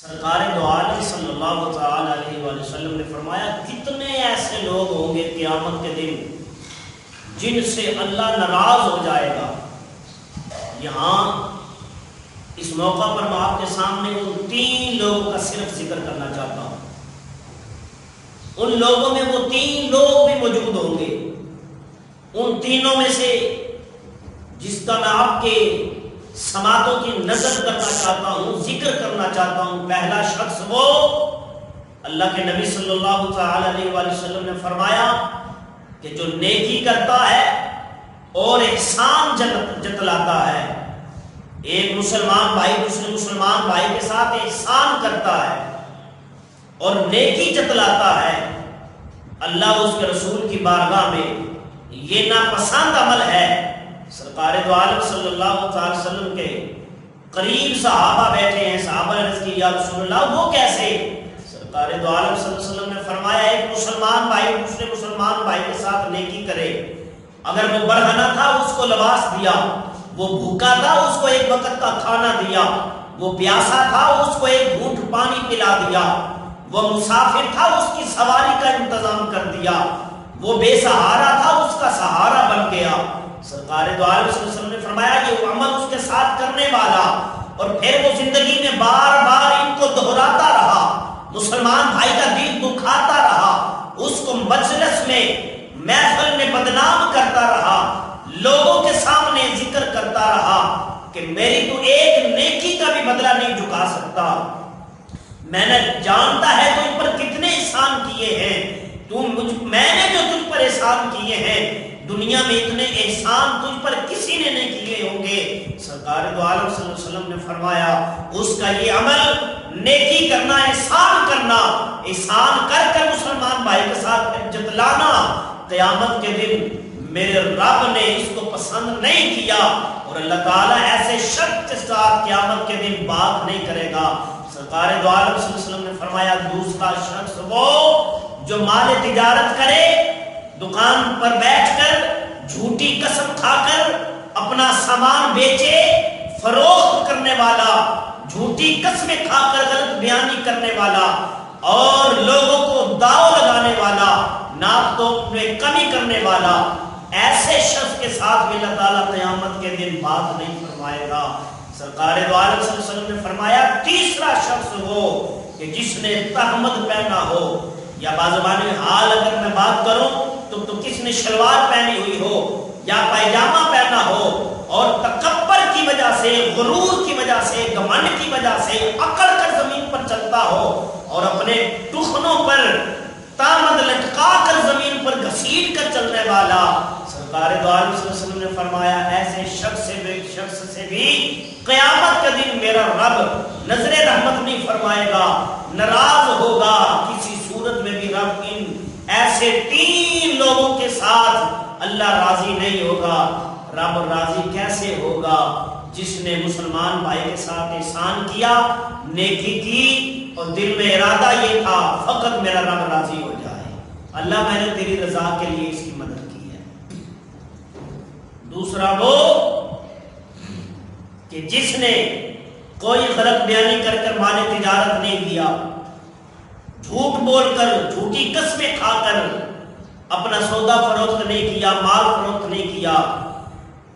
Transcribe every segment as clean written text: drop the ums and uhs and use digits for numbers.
سرکار دو عالم صلی اللہ تعالی علیہ وآلہ وسلم نے فرمایا کتنے ایسے لوگ ہوں گے قیامت کے دن جن سے اللہ ناراض ہو جائے گا۔ یہاں اس موقع پر میں آپ کے سامنے ان 3 لوگوں کا صرف ذکر کرنا چاہتا ہوں۔ ان لوگوں میں وہ 3 لوگ بھی موجود ہوں گے۔ ان تینوں میں سے جس کا میں آپ کے سماعتوں کی نظر کرنا چاہتا ہوں، ذکر کرنا چاہتا ہوں، پہلا شخص وہ اللہ کے نبی صلی اللہ تعالی علیہ وآلہ وسلم نے فرمایا کہ جو نیکی کرتا ہے اور احسان جتلاتا ہے۔ ایک مسلمان بھائی دوسرے مسلمان بھائی کے ساتھ احسان کرتا ہے اور نیکی جتلاتا ہے، اللہ اس کے رسول کی بارگاہ میں یہ ناپسند عمل ہے۔ سرکار دو عالم صلی اللہ علیہ وسلم کے قریب صحابہ بیٹھے ہیں، صحابہ نے عرض کی یا رسول اللہ وہ کیسے؟ سرکار دو عالم صلی اللہ علیہ وسلم نے فرمایا ایک مسلمان بھائی دوسرے مسلمان بھائی کے ساتھ نیکی کرے، اگر وہ برہنہ تھا اس کو لباس دیا، وہ بھوکا تھا اس کو ایک وقت کا کھانا دیا، وہ پیاسا تھا اس کو ایک گھونٹ پانی پلا دیا، وہ مسافر تھا اس کی سواری کا انتظام کر دیا، وہ بے سہارا تھا اس کا سہارا بن گیا۔ سرکار دو عالم صلی اللہ علیہ وسلم نے فرمایا یہ عمل اس کے ساتھ کرنے والا اور پھر وہ زندگی میں بار بار ان کو دہراتا رہا، مسلمان بھائی کا دل دکھاتا رہا، اس کو مجلس میں محفل میں بدنام کرتا رہا، لوگوں کے سامنے ذکر کرتا رہا کہ میری تو ایک نیکی کا بھی بدلہ نہیں چکا سکتا، میں نے جانتا ہے تو ان پر کتنے احسان کیے ہیں، میں نے جو تجھ پر احسان کیے ہیں دنیا میں اتنے احسان تجھ پر کسی نے نہیں کیے ہوں گے۔ سرکار دو عالم صلی اللہ علیہ وسلم نے فرمایا اس کا یہ عمل نیکی کرنا، احسان کرنا، احسان کر کر مسلمان بھائی کے ساتھ جتلانا، قیامت کے دن میرے رب نے اس کو پسند نہیں کیا اور اللہ تعالیٰ ایسے شخص کے ساتھ قیامت کے دن بات نہیں کرے گا۔ سرکار دو عالم صلی اللہ علیہ وسلم نے فرمایا دوسرا شخص وہ جو مال تجارت کرے، دکان پر بیٹھ کر جھوٹی قسم کھا کر اپنا سامان بیچے، فروخت کرنے والا، جھوٹی قسمیں کھا کر غلط بیانی کرنے والا اور لوگوں کو داؤ لگانے والا، ناپ توپ میں کمی کرنے والا، ایسے شخص کے ساتھ بھی اللہ تعالیٰ قیامت کے دن بات نہیں فرمائے گا۔ سرکار دو عالم صلی اللہ علیہ وسلم نے فرمایا تیسرا شخص وہ کہ جس نے تہمد پہنا ہو، یا بازوانی حال اگر میں بات کروں تو کس نے شلوار پہنی ہوئی ہو یا پائجامہ پہنا ہو اور تکبر کی وجہ سے، غرور کی وجہ سے، گھمنڈ کی وجہ سے اکڑ کر زمین پر چلتا ہو اور اپنے ٹخنوں پر تامد لٹکا کر زمین پر گھسیٹ کر چلنے والا، سرکار دو عالم صلی اللہ علیہ وسلم نے فرمایا ایسے شخص سے بھی قیامت کے دن میرا رب نظر رحمت نہیں فرمائے گا، ناراض ہوگا، کسی صورت میں بھی رب ان ایسے 3 لوگوں کے ساتھ اللہ راضی نہیں ہوگا۔ رب راضی کیسے ہوگا؟ جس نے مسلمان بھائی کے ساتھ احسان کیا، نیکی کی اور دل میں ارادہ یہ تھا فقط میرا رب راضی ہو جائے، اللہ میں نے تیری رضا کے لیے اس کی مدد کی ہے۔ دوسرا وہ کہ جس نے کوئی غلط بیانی کر کر مال تجارت نہیں کیا، جھوٹ بول کر، جھوٹی قسمیں کھا کر اپنا سودا فروخت نہیں کیا، مال فروخت نہیں کیا،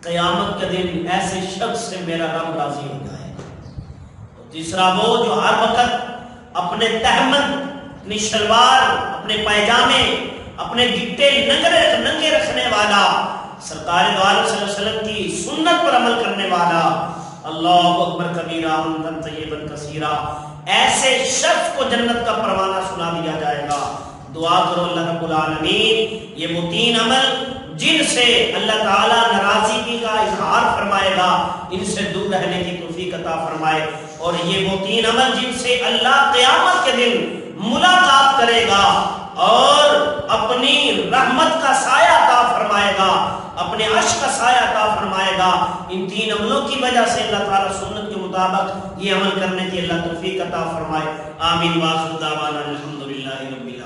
قیامت کے دن ایسے شخص سے میرا رب راضی ہو جائے گا۔ اور تیسرا وہ جو ہر وقت اپنے تہمد، اپنی شلوار، اپنے پائجامے، اپنے گٹے ننگے رکھنے والا، سرکار دو عالم صلی اللہ علیہ وسلم کی سنت پر عمل کرنے والا، اللہ اکبر کبیرہ حمداً طیباً کثیرا، ایسے شخص کو جنت کا پروانہ سنا دیا جائے گا۔ دعا کرو اللہ رب العالمین یہ وہ 3 عمل جن سے اللہ تعالیٰ ناراضگی کا اظہار فرمائے گا، ان سے دور رہنے کی توفیق عطا فرمائے، اور یہ وہ 3 عمل جن سے اللہ قیامت کے دن ملاقات کرے گا اور اپنی رحمت کا سایہ عطا فرمائے گا، اپنے عرش کا سایہ عطا فرمائے گا۔ ان 3 عملوں کی وجہ سے اللہ تعالیٰ سنت کے مطابق یہ عمل کرنے کی اللہ توفیق عطا فرمائے۔ آمین۔ وآخر دعوانا الحمدللہ رب العالمین۔